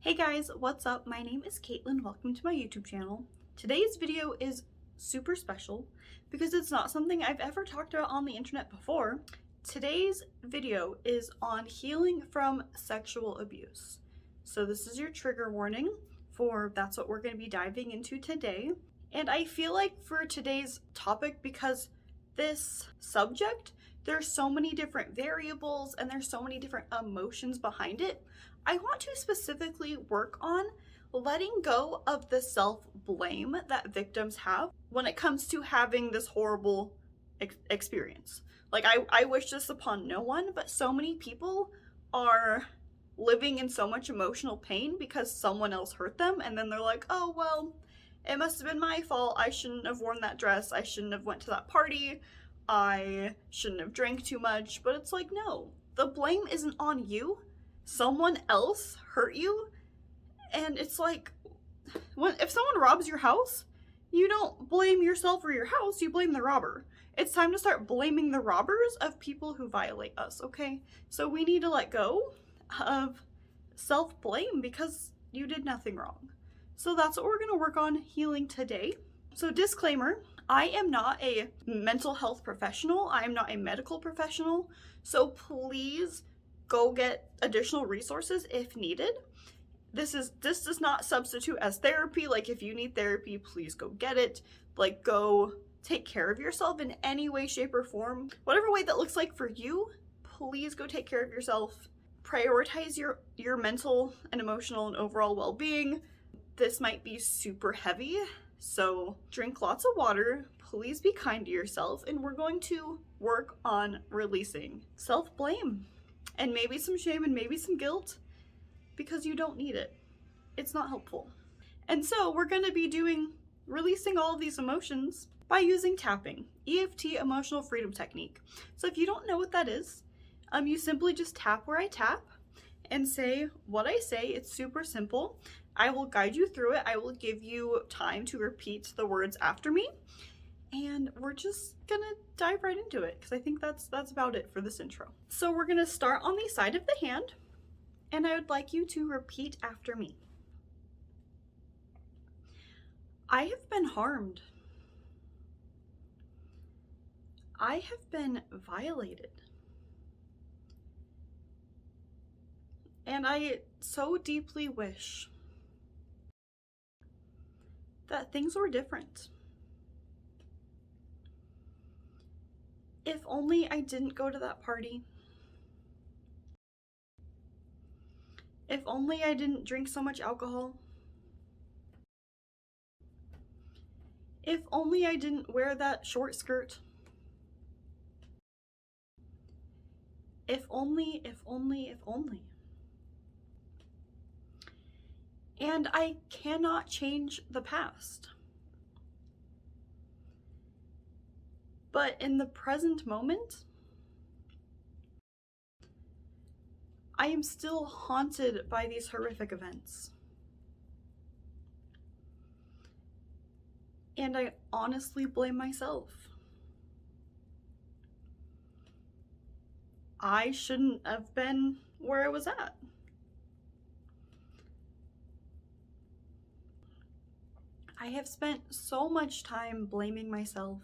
Hey guys, what's up? My name is Caitlin. Welcome to my YouTube channel. Today's video is super special because it's not something I've ever talked about on the internet before. Today's video is on healing from sexual abuse. So this is your trigger warning for that's what we're going to be diving into today. And I feel like for today's topic, because this subject, there's so many different variables and there's so many different emotions behind it, I want to specifically work on letting go of the self-blame that victims have when it comes to having this horrible experience. Like, I wish this upon no one, but so many people are living in so much emotional pain because someone else hurt them, and then they're like, oh, well, it must have been my fault. I shouldn't have worn that dress. I shouldn't have went to that party. I shouldn't have drank too much. But it's like, no, the blame isn't on you. Someone else hurt you. And it's like, if someone robs your house, you don't blame yourself or your house, you blame the robber. It's time to start blaming the robbers of people who violate us, okay? So we need to let go of self-blame because you did nothing wrong. So that's what we're going to work on healing today. So disclaimer, I am not a mental health professional. I am not a medical professional. So please go get additional resources if needed. This does not substitute as therapy. Like, if you need therapy, please go get it. Like, go take care of yourself in any way, shape, or form. Whatever way that looks like for you, please go take care of yourself. Prioritize your mental and emotional and overall well-being. This might be super heavy, so drink lots of water. Please be kind to yourself, and we're going to work on releasing self-blame and maybe some shame and maybe some guilt because you don't need it. It's not helpful. And so we're going to be releasing all of these emotions by using tapping, EFT emotional freedom technique. So if you don't know what that is, you simply just tap where I tap and say what I say. It's super simple. I will guide you through it. I will give you time to repeat the words after me. And we're just gonna dive right into it because I think that's about it for this intro. So we're gonna start on the side of the hand, and I would like you to repeat after me. I have been harmed. I have been violated. And I so deeply wish that things were different. If only I didn't go to that party. If only I didn't drink so much alcohol. If only I didn't wear that short skirt. If only, if only, if only. And I cannot change the past. But in the present moment, I am still haunted by these horrific events. And I honestly blame myself. I shouldn't have been where I was at. I have spent so much time blaming myself.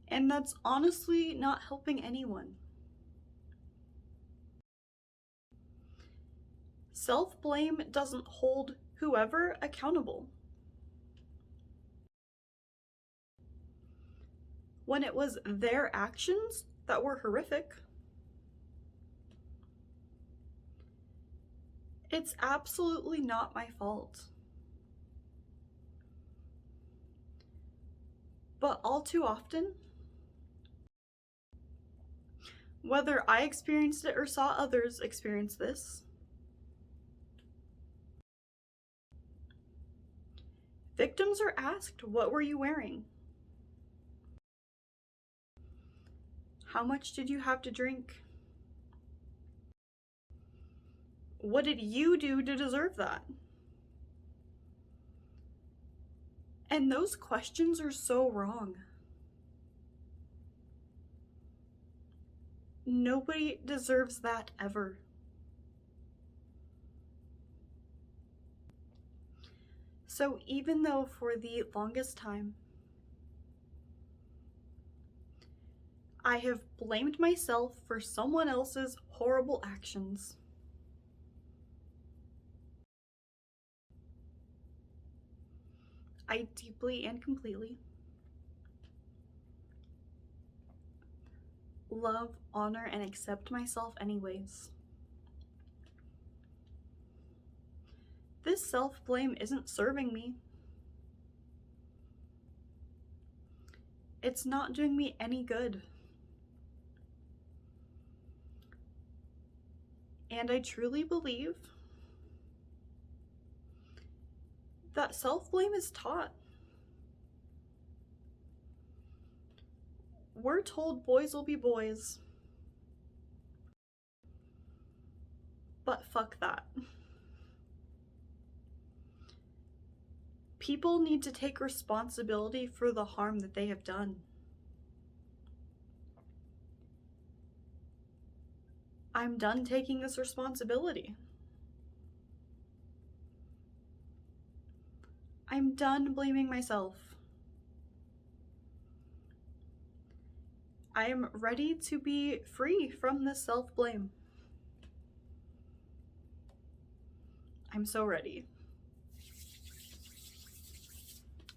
And that's honestly not helping anyone. Self-blame doesn't hold whoever accountable. When it was their actions that were horrific, it's absolutely not my fault. But all too often, whether I experienced it or saw others experience this, victims are asked, what were you wearing? How much did you have to drink? What did you do to deserve that? And those questions are so wrong. Nobody deserves that ever. So even though for the longest time I have blamed myself for someone else's horrible actions, I deeply and completely love, honor, and accept myself anyways. This self-blame isn't serving me. It's not doing me any good. And I truly believe that self-blame is taught. We're told boys will be boys. But fuck that. People need to take responsibility for the harm that they have done. I'm done taking this responsibility. I'm done blaming myself. I am ready to be free from this self-blame. I'm so ready.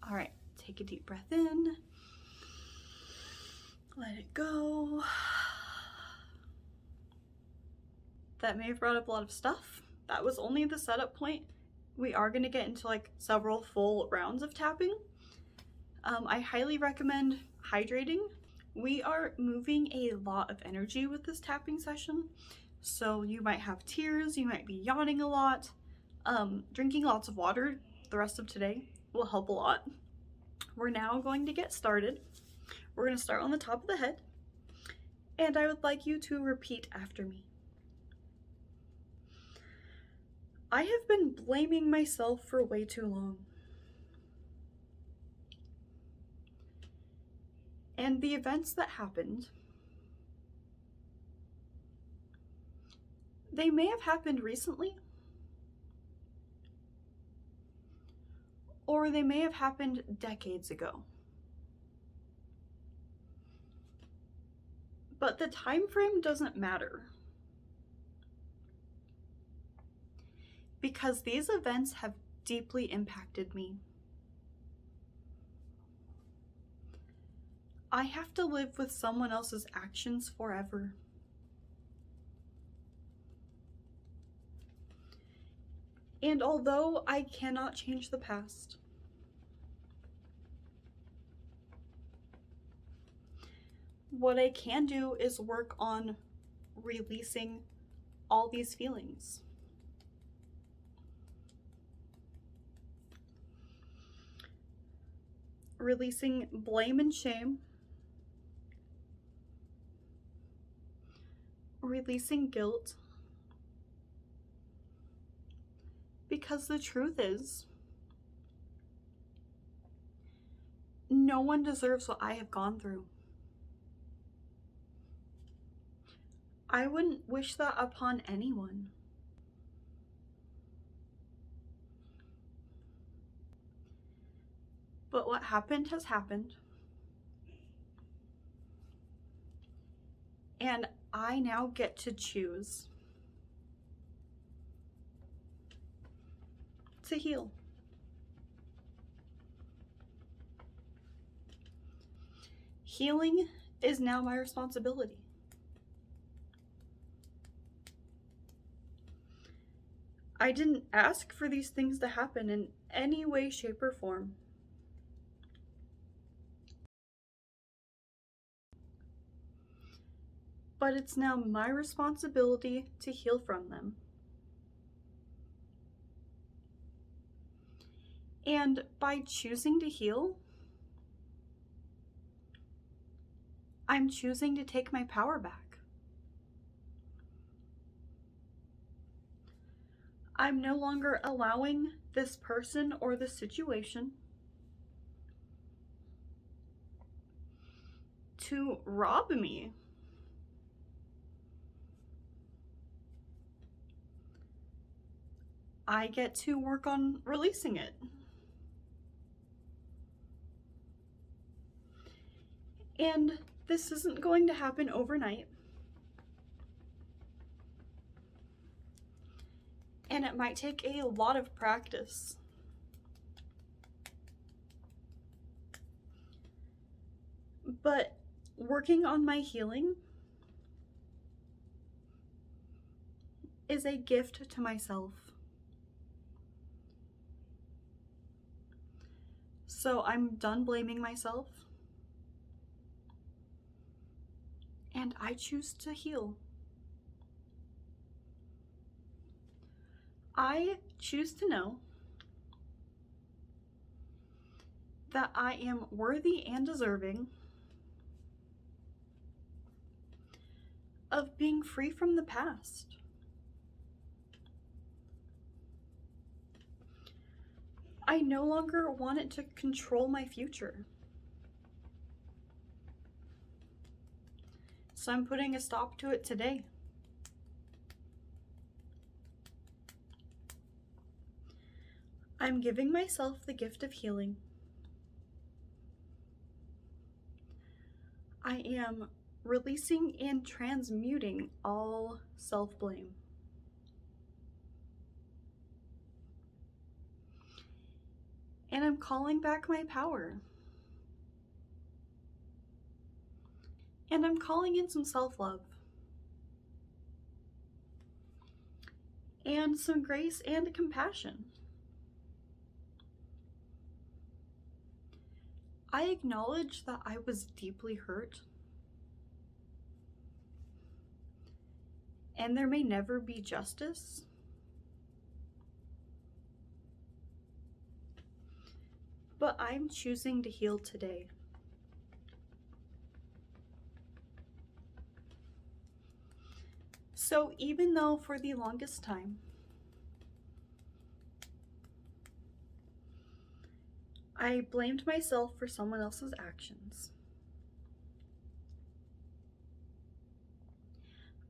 All right, take a deep breath in. Let it go. That may have brought up a lot of stuff. That was only the setup point. We are going to get into like several full rounds of tapping. I highly recommend hydrating. We are moving a lot of energy with this tapping session. So you might have tears, you might be yawning a lot. Drinking lots of water the rest of today will help a lot. We're now going to get started. We're going to start on the top of the head. And I would like you to repeat after me. I have been blaming myself for way too long. And the events that happened, they may have happened recently, or they may have happened decades ago. But the time frame doesn't matter, because these events have deeply impacted me. I have to live with someone else's actions forever. And although I cannot change the past, what I can do is work on releasing all these feelings. Releasing blame and shame. Releasing guilt. Because the truth is, no one deserves what I have gone through. I wouldn't wish that upon anyone. But what happened has happened. And I now get to choose to heal. Healing is now my responsibility. I didn't ask for these things to happen in any way, shape, or form. But it's now my responsibility to heal from them. And by choosing to heal, I'm choosing to take my power back. I'm no longer allowing this person or this situation to rob me I get to work on releasing it. And this isn't going to happen overnight. And it might take a lot of practice. But working on my healing is a gift to myself. So I'm done blaming myself, and I choose to heal. I choose to know that I am worthy and deserving of being free from the past. I no longer want it to control my future. So I'm putting a stop to it today. I'm giving myself the gift of healing. I am releasing and transmuting all self-blame. And I'm calling back my power. And I'm calling in some self-love. And some grace and compassion. I acknowledge that I was deeply hurt. And there may never be justice. But I'm choosing to heal today. So even though for the longest time, I blamed myself for someone else's actions,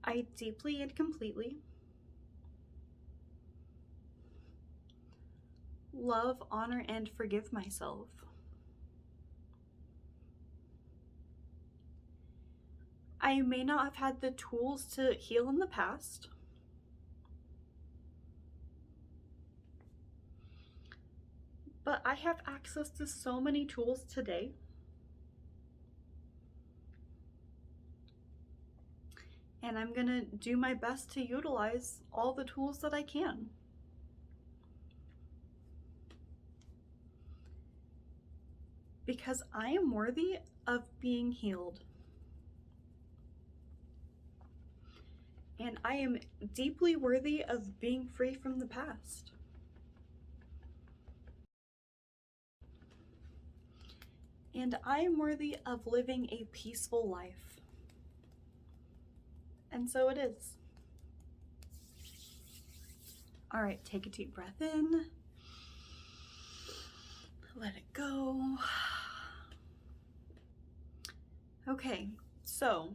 I deeply and completely love, honor, and forgive myself. I may not have had the tools to heal in the past, but I have access to so many tools today. And I'm gonna do my best to utilize all the tools that I can. Because I am worthy of being healed. And I am deeply worthy of being free from the past. And I am worthy of living a peaceful life. And so it is. All right, take a deep breath in. Let it go. Okay, so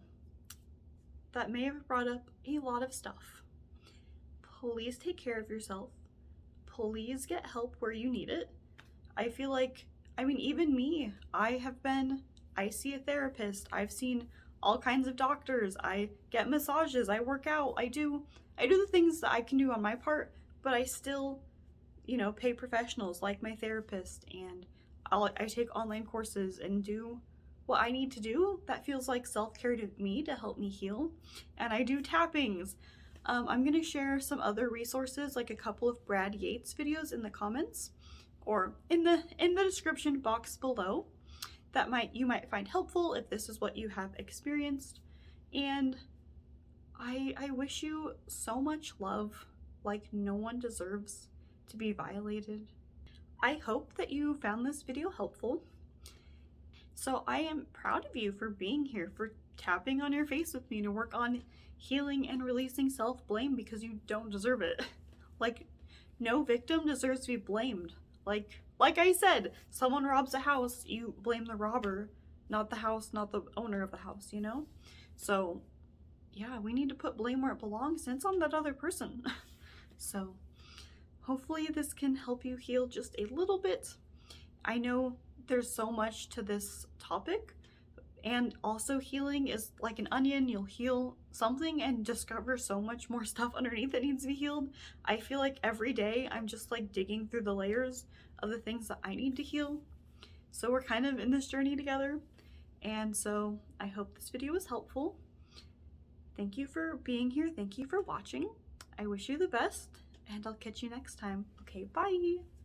that may have brought up a lot of stuff. Please take care of yourself. Please get help where you need it. I feel like, even me, I see a therapist. I've seen all kinds of doctors. I get massages. I work out. I do the things that I can do on my part, but I still, pay professionals like my therapist, and I take online courses and do what I need to do. That feels like self-care to me to help me heal. And I do tappings. I'm gonna share some other resources, like a couple of Brad Yates videos in the comments or in the description box below that you might find helpful if this is what you have experienced. And I wish you so much love. Like, no one deserves to be violated. I hope that you found this video helpful. So I am proud of you for being here, for tapping on your face with me to work on healing and releasing self-blame, because you don't deserve it. Like, no victim deserves to be blamed. Like I said, someone robs a house, you blame the robber, not the house, not the owner of the house, So yeah, we need to put blame where it belongs, and it's on that other person. So hopefully this can help you heal just a little bit. I know there's so much to this topic, and also healing is like an onion. You'll heal something and discover so much more stuff underneath that needs to be healed. I feel like every day I'm just like digging through the layers of the things that I need to heal. So we're kind of in this journey together. And so I hope this video was helpful. Thank you for being here. Thank you for watching. I wish you the best, and I'll catch you next time. Okay, bye.